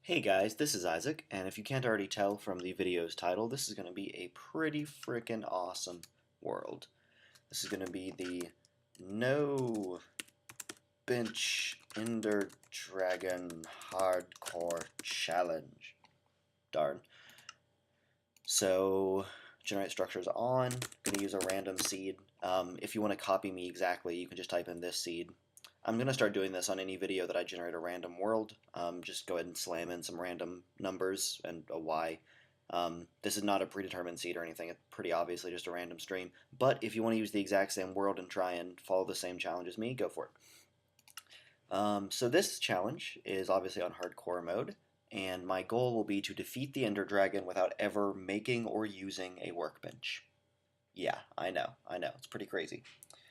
Hey guys, this is Isaac, and if you can't already tell from the video's title, this is going to be a pretty freaking awesome world. This is going to be the No Bench Ender Dragon Hardcore Challenge. Darn. So, generate structures on, going to use a random seed. If you want to copy me exactly, you can just type in this seed. I'm going to start doing this on any video that I generate a random world. Just go ahead and slam in some random numbers and a Y. This is not a predetermined seed or anything. It's pretty obviously just a random stream. But if you want to use the exact same world and try and follow the same challenge as me, go for it. So this challenge is obviously on hardcore mode, and my goal will be to defeat the Ender Dragon without ever making or using a workbench. Yeah, I know, it's pretty crazy.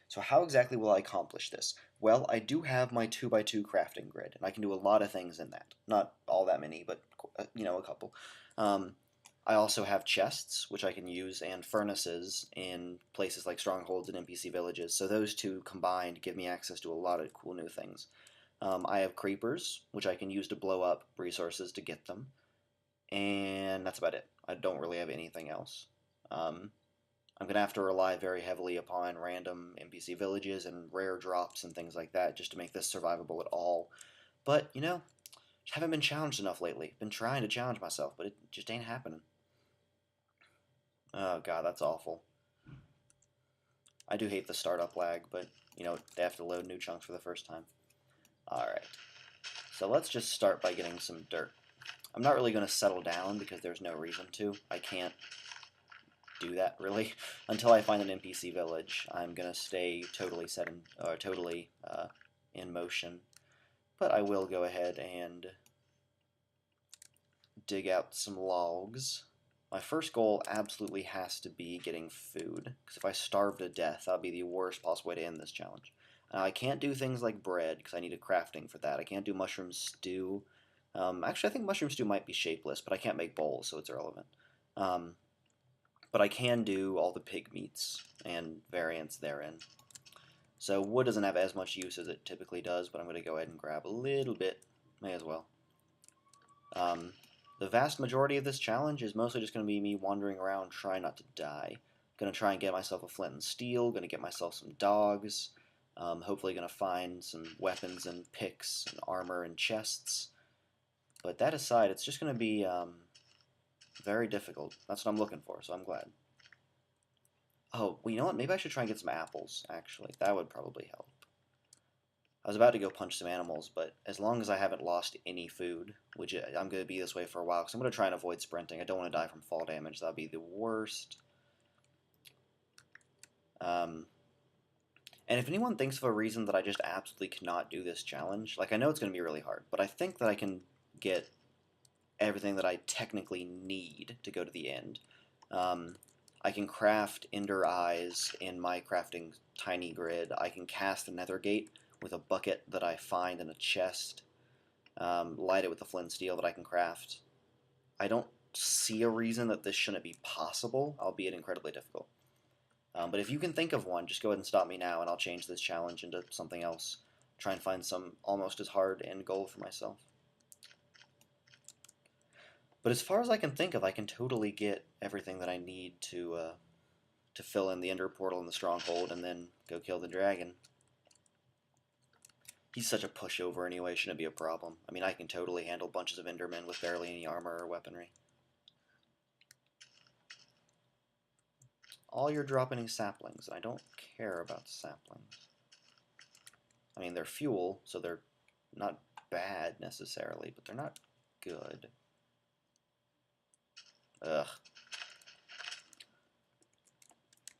So how exactly will I accomplish this? Well, I do have my 2x2 crafting grid, and I can do a lot of things in that. Not all that many, but a couple. I also have chests, which I can use, and furnaces in places like strongholds and NPC villages. So those two combined give me access to a lot of cool new things. I have creepers, which I can use to blow up resources to get them. And that's about it. I don't really have anything else. I'm going to have to rely very heavily upon random NPC villages and rare drops and things like that just to make this survivable at all. But, haven't been challenged enough lately. Been trying to challenge myself, but it just ain't happening. Oh god, that's awful. I do hate the startup lag, but, they have to load new chunks for the first time. Alright. So let's just start by getting some dirt. I'm not really going to settle down because there's no reason to. I can't do that really until I find an NPC village. I'm gonna stay totally in motion, but I will go ahead and dig out some logs. My first goal absolutely has to be getting food, because if I starve to death, that would be the worst possible way to end this challenge. I can't do things like bread because I need a crafting for that. I can't do mushroom stew. Actually, I think mushroom stew might be shapeless, but I can't make bowls, so it's irrelevant. But I can do all the pig meats and variants therein. So wood doesn't have as much use as it typically does, but I'm going to go ahead and grab a little bit. May as well. The vast majority of this challenge is mostly just going to be me wandering around trying not to die. Going to try and get myself a flint and steel, going to get myself some dogs, hopefully going to find some weapons and picks and armor and chests. But that aside, it's just going to be very difficult. That's what I'm looking for, so I'm glad. Oh, well, you know what? Maybe I should try and get some apples, actually. That would probably help. I was about to go punch some animals, but as long as I haven't lost any food, which I'm going to be this way for a while, because I'm going to try and avoid sprinting. I don't want to die from fall damage. That would be the worst. And if anyone thinks of a reason that I just absolutely cannot do this challenge, like, I know it's going to be really hard, but I think that I can get everything that I technically need to go to the end. I can craft ender eyes in my crafting tiny grid. I can cast the nether gate with a bucket that I find in a chest. Light it with the flint and steel that I can craft. I don't see a reason that this shouldn't be possible, albeit incredibly difficult. But if you can think of one, just go ahead and stop me now, and I'll change this challenge into something else. Try and find some almost as hard end goal for myself. But as far as I can think of, I can totally get everything that I need to fill in the Ender Portal in the Stronghold and then go kill the dragon. He's such a pushover anyway, shouldn't be a problem. I mean, I can totally handle bunches of Endermen with barely any armor or weaponry. All you're dropping is saplings, and I don't care about saplings. I mean, they're fuel, so they're not bad necessarily, but they're not good. Ugh.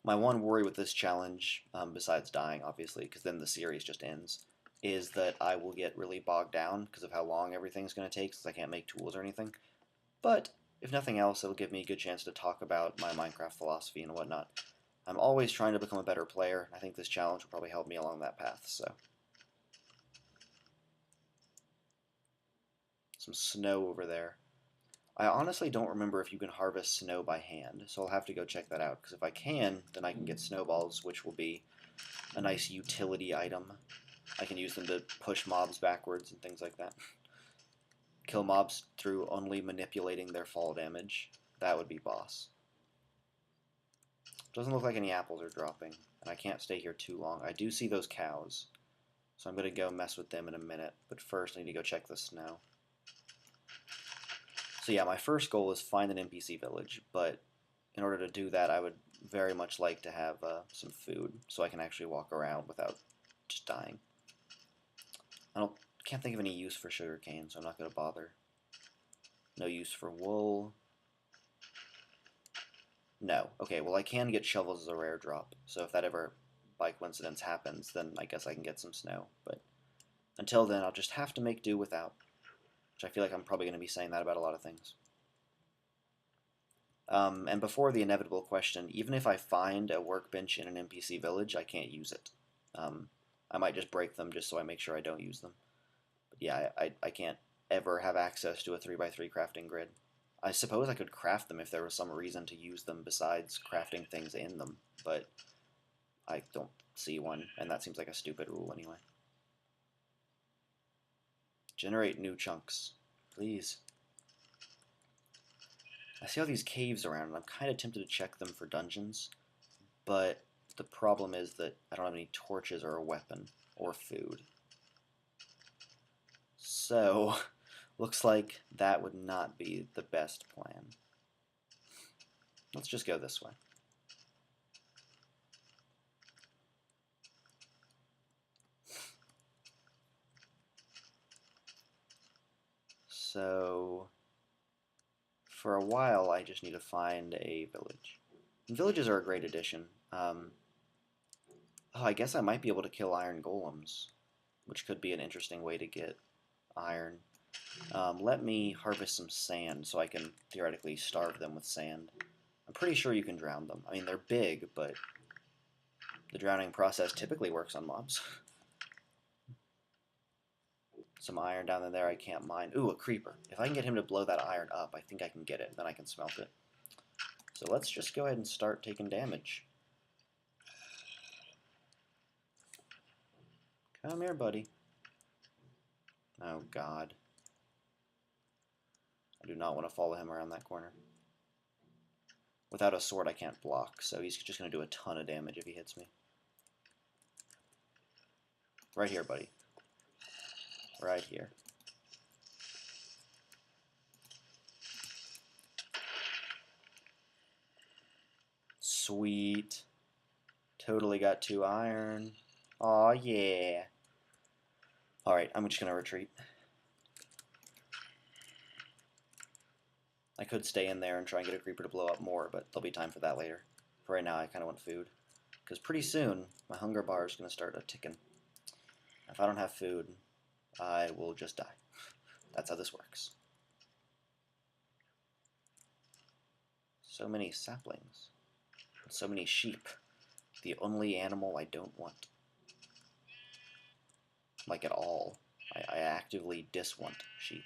My one worry with this challenge, besides dying, obviously, because then the series just ends, is that I will get really bogged down because of how long everything's going to take, since I can't make tools or anything. But, if nothing else, it'll give me a good chance to talk about my Minecraft philosophy and whatnot. I'm always trying to become a better player, and I think this challenge will probably help me along that path, so. Some snow over there. I honestly don't remember if you can harvest snow by hand, so I'll have to go check that out, because if I can, then I can get snowballs, which will be a nice utility item. I can use them to push mobs backwards and things like that. kill mobs through only manipulating their fall damage, that would be boss. Doesn't look like any apples are dropping, and I can't stay here too long. I do see those cows, so I'm going to go mess with them in a minute, but first I need to go check the snow. So yeah, my first goal is find an NPC village, but in order to do that, I would very much like to have some food, so I can actually walk around without just dying. Can't think of any use for sugarcane, so I'm not going to bother. No use for wool. No. Okay, well I can get shovels as a rare drop, so if that ever by coincidence happens, then I guess I can get some snow. But until then, I'll just have to make do without, which I feel like I'm probably going to be saying that about a lot of things. And before the inevitable question, even if I find a workbench in an NPC village, I can't use it. I might just break them just so I make sure I don't use them. But yeah, I can't ever have access to a 3x3 crafting grid. I suppose I could craft them if there was some reason to use them besides crafting things in them, but I don't see one, and that seems like a stupid rule anyway. Generate new chunks, please. I see all these caves around, and I'm kind of tempted to check them for dungeons, but the problem is that I don't have any torches or a weapon or food. So, looks like that would not be the best plan. Let's just go this way. So, for a while, I just need to find a village. And villages are a great addition. Oh, I guess I might be able to kill iron golems, which could be an interesting way to get iron. Let me harvest some sand so I can theoretically starve them with sand. I'm pretty sure you can drown them. I mean, they're big, but the drowning process typically works on mobs. Some iron down in there I can't mine. Ooh, a creeper. If I can get him to blow that iron up, I think I can get it. Then I can smelt it. So let's just go ahead and start taking damage. Come here, buddy. Oh, God. I do not want to follow him around that corner. Without a sword, I can't block, so he's just going to do a ton of damage if he hits me. Right here, buddy. Right here. Sweet. Totally got 2 iron. Aw, yeah. Alright, I'm just going to retreat. I could stay in there and try and get a creeper to blow up more, but there'll be time for that later. For right now, I kind of want food. Because pretty soon, my hunger bar is going to start ticking. If I don't have food, I will just die. That's how this works. So many saplings. So many sheep. The only animal I don't want. Like at all. I actively diswant sheep.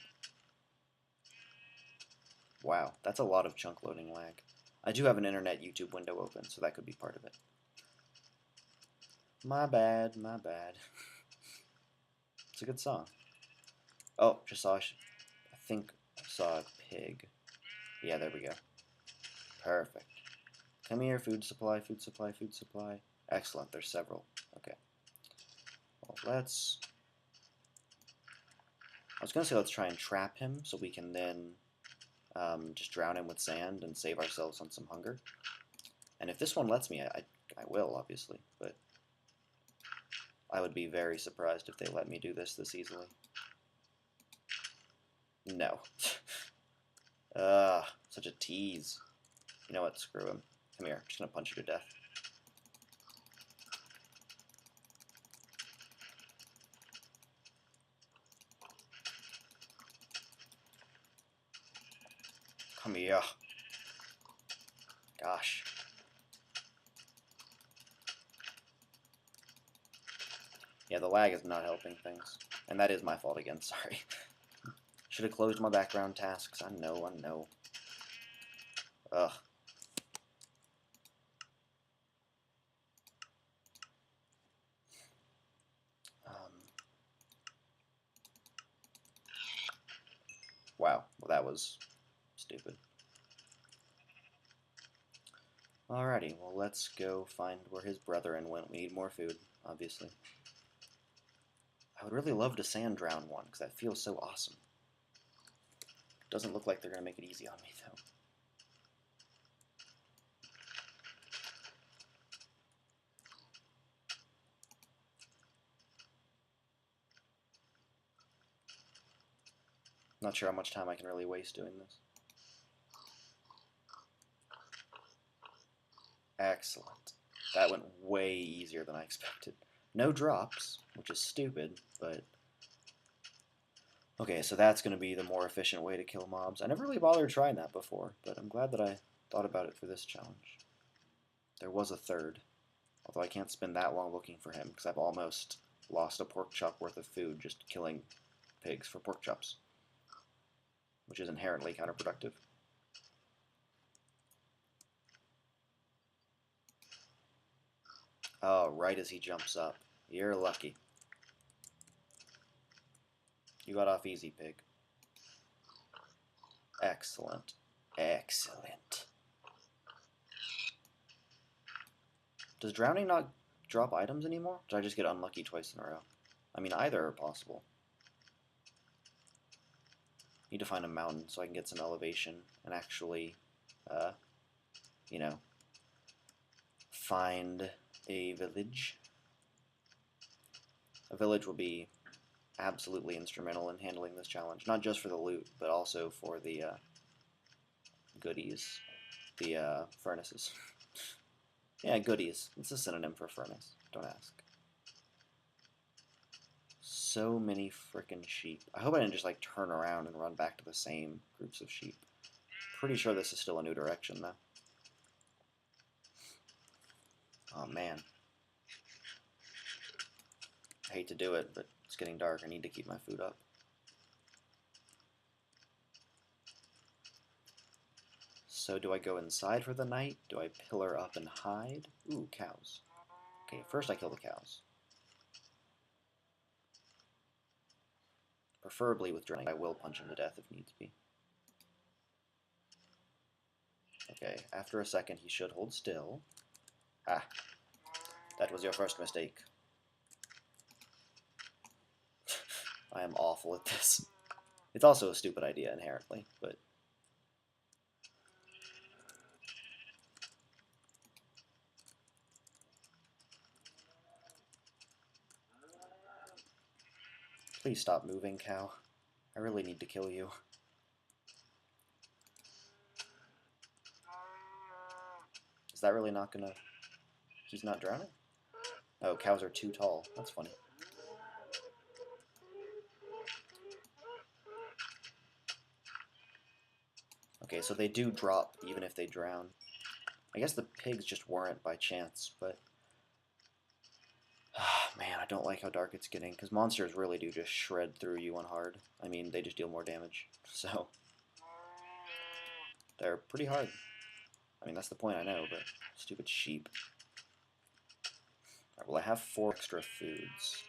Wow, that's a lot of chunk loading lag. I do have an internet YouTube window open, so that could be part of it. My bad, my bad. It's a good song. Oh, just saw, I think I saw a pig. Yeah, there we go. Perfect. Come here, food supply, food supply, food supply. Excellent, there's several. Okay. Well, let's... I was going to say let's try and trap him so we can then just drown him with sand and save ourselves on some hunger. And if this one lets me, I will, obviously, but I would be very surprised if they let me do this easily. No. Such a tease. You know what, screw him. Come here, I'm just gonna punch you to death. Come here. Gosh. Yeah, the lag is not helping things. And that is my fault again, sorry. Should have closed my background tasks. I know. Ugh. Wow, well that was stupid. Alrighty, well let's go find where his brethren went. We need more food, obviously. I would really love to sand drown one, because that feels so awesome. Doesn't look like they're going to make it easy on me, though. Not sure how much time I can really waste doing this. Excellent. That went way easier than I expected. No drops, which is stupid, but... Okay, so that's going to be the more efficient way to kill mobs. I never really bothered trying that before, but I'm glad that I thought about it for this challenge. There was a third, although I can't spend that long looking for him, because I've almost lost a pork chop worth of food just killing pigs for pork chops, which is inherently counterproductive. Oh, right as he jumps up. You're lucky. You got off easy, pig. Excellent. Excellent. Does drowning not drop items anymore? Did I just get unlucky twice in a row? I mean, either are possible. Need to find a mountain so I can get some elevation and actually, you know, find a village. A village will be absolutely instrumental in handling this challenge, not just for the loot, but also for the goodies, the furnaces. Yeah, goodies. It's a synonym for furnace. Don't ask. So many frickin' sheep. I hope I didn't just like turn around and run back to the same groups of sheep. Pretty sure this is still a new direction though. Oh man. I hate to do it, but it's getting dark. I need to keep my food up. So do I go inside for the night? Do I pillar up and hide? Ooh, cows. Okay, first I kill the cows. Preferably with drowning. I will punch him to death if needs be. Okay, after a second he should hold still. Ah, that was your first mistake. I am awful at this. It's also a stupid idea inherently, but... Please stop moving, cow. I really need to kill you. Is that really not gonna... He's not drowning? Oh, cows are too tall. That's funny. Okay, so they do drop even if they drown. I guess the pigs just weren't by chance, but... Man, I don't like how dark it's getting, because monsters really do just shred through you on hard. I mean, they just deal more damage, so... They're pretty hard. I mean, that's the point, I know, but... Stupid sheep. Alright, well, I have 4 extra foods.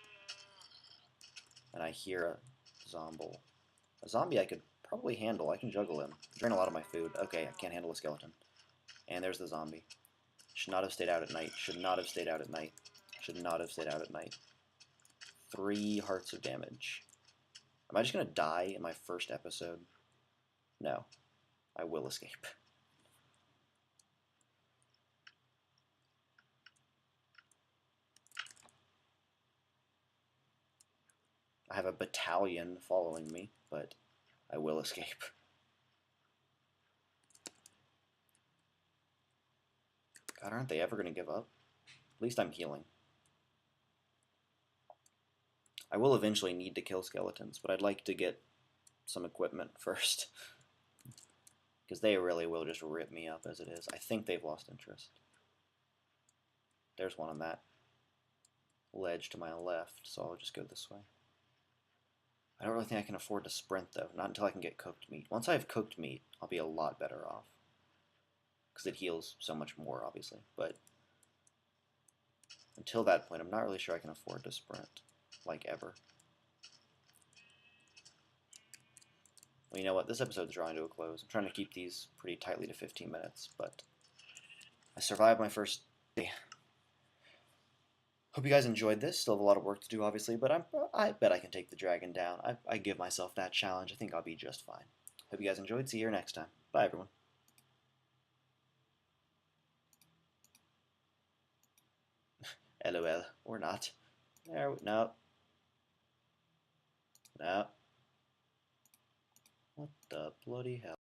And I hear a zombie. A zombie I could probably handle. I can juggle him. Drain a lot of my food. Okay, I can't handle a skeleton. And there's the zombie. Should not have stayed out at night. Should not have stayed out at night. Should not have stayed out at night. 3 hearts of damage. Am I just going to die in my first episode? No. I will escape. I have a battalion following me, but I will escape. God, aren't they ever going to give up? At least I'm healing. I will eventually need to kill skeletons, but I'd like to get some equipment first. Because they really will just rip me up as it is. I think they've lost interest. There's one on that ledge to my left, so I'll just go this way. I don't really think I can afford to sprint, though. Not until I can get cooked meat. Once I have cooked meat, I'll be a lot better off. Because it heals so much more, obviously. But until that point, I'm not really sure I can afford to sprint. Like, ever. Well, you know what? This episode's drawing to a close. I'm trying to keep these pretty tightly to 15 minutes, but I survived my first day. Hope you guys enjoyed this. Still have a lot of work to do, obviously, but I bet I can take the dragon down. I give myself that challenge. I think I'll be just fine. Hope you guys enjoyed. See you here next time. Bye, everyone. LOL. Or not. There. No. No. What the bloody hell?